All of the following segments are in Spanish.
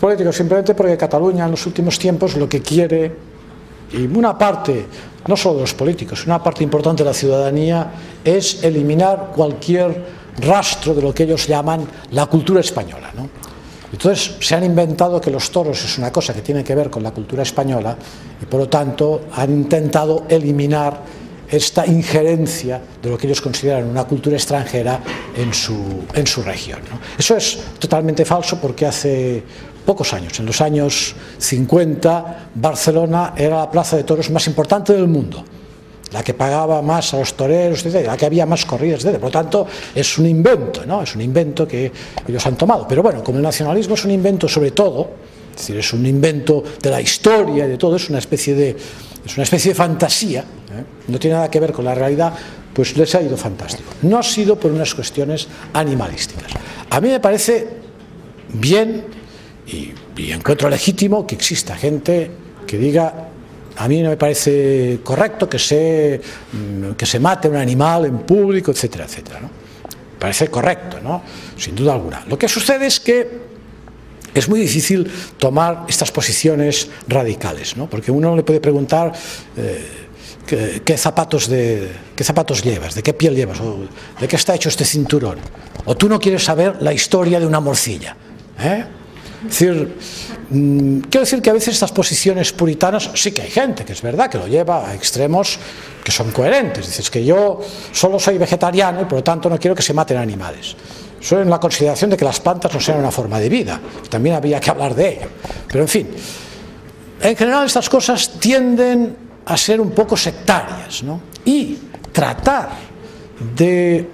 políticos, simplemente porque Cataluña en los últimos tiempos lo que quiere, y una parte, no solo de los políticos, una parte importante de la ciudadanía, es eliminar cualquier rastro de lo que ellos llaman la cultura española, ¿no? Entonces se han inventado que los toros es una cosa que tiene que ver con la cultura española y por lo tanto han intentado eliminar esta injerencia de lo que ellos consideran una cultura extranjera en su región, ¿no? Eso es totalmente falso porque hace pocos años, en los años 50, Barcelona era la plaza de toros más importante del mundo, la que pagaba más a los toreros, la que había más corridas, por lo tanto es un invento, ¿no? Es un invento que ellos han tomado, pero bueno, como el nacionalismo es un invento sobre todo, es decir, es un invento de la historia y de todo, es una especie de fantasía, ¿eh? No tiene nada que ver con la realidad, pues les ha ido fantástico. No ha sido por unas cuestiones animalísticas. A mí me parece bien y encuentro legítimo que exista gente que diga: a mí no me parece correcto que se mate un animal en público, etcétera, etcétera, ¿no? Me parece correcto, ¿no? Sin duda alguna. Lo que sucede es que es muy difícil tomar estas posiciones radicales, ¿no? Porque uno le puede preguntar ¿qué zapatos llevas? ¿De qué piel llevas? ¿O de qué está hecho este cinturón? O tú no quieres saber la historia de una morcilla, ¿eh? Es decir, quiero decir que a veces estas posiciones puritanas, sí que hay gente que es verdad que lo lleva a extremos que son coherentes. Dices que yo solo soy vegetariano y por lo tanto no quiero que se maten animales. Eso en la consideración de que las plantas no sean una forma de vida, también había que hablar de ello. Pero en fin, en general estas cosas tienden a ser un poco sectarias, ¿no? Y tratar de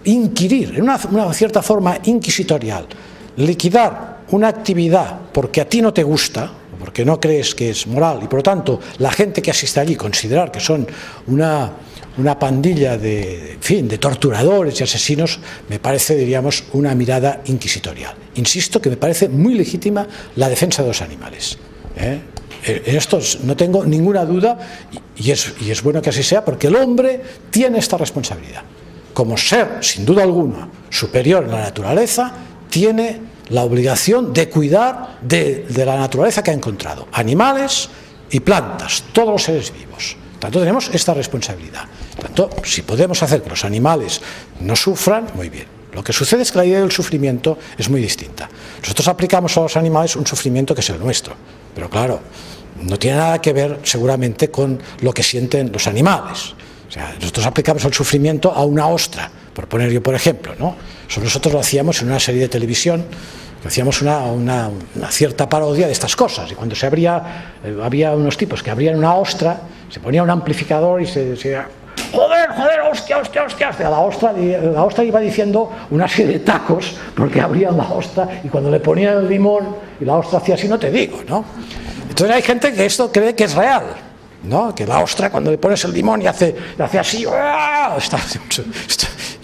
inquirir, en una cierta forma inquisitorial, liquidar una actividad porque a ti no te gusta, porque no crees que es moral, y por lo tanto la gente que asiste allí considerar que son una pandilla de torturadores y asesinos, me parece, diríamos, una mirada inquisitorial. Insisto que me parece muy legítima la defensa de los animales, ¿eh? En esto no tengo ninguna duda y es bueno que así sea, porque el hombre tiene esta responsabilidad. Como ser, sin duda alguna, superior en la naturaleza, tiene la obligación de cuidar de la naturaleza que ha encontrado, animales y plantas, todos los seres vivos. Tanto tenemos esta responsabilidad. Tanto, si podemos hacer que los animales no sufran, muy bien. Lo que sucede es que la idea del sufrimiento es muy distinta. Nosotros aplicamos a los animales un sufrimiento que es el nuestro, pero claro, no tiene nada que ver seguramente con lo que sienten los animales. O sea, nosotros aplicamos el sufrimiento a una ostra, por poner yo por ejemplo, ¿no? Eso nosotros lo hacíamos en una serie de televisión, hacíamos una cierta parodia de estas cosas, y cuando había unos tipos que abrían una ostra, se ponía un amplificador y se decía: joder, hostia, la ostra iba diciendo una serie de tacos porque abrían la ostra, y cuando le ponían el limón y la ostra hacía así, no te digo, ¿no? Entonces hay gente que esto cree que es real, ¿no? Que la ostra, cuando le pones el limón y hace así,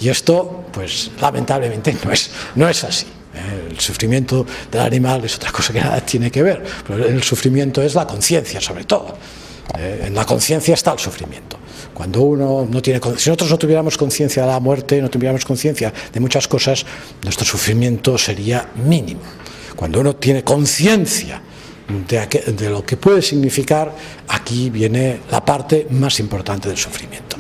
y esto, pues lamentablemente no es así. El sufrimiento del animal es otra cosa que nada tiene que ver, pero el sufrimiento es la conciencia, sobre todo. En la conciencia está el sufrimiento. Cuando uno no tiene, si nosotros no tuviéramos conciencia de la muerte, no tuviéramos conciencia de muchas cosas, nuestro sufrimiento sería mínimo. Cuando uno tiene conciencia de lo que puede significar, aquí viene la parte más importante del sufrimiento.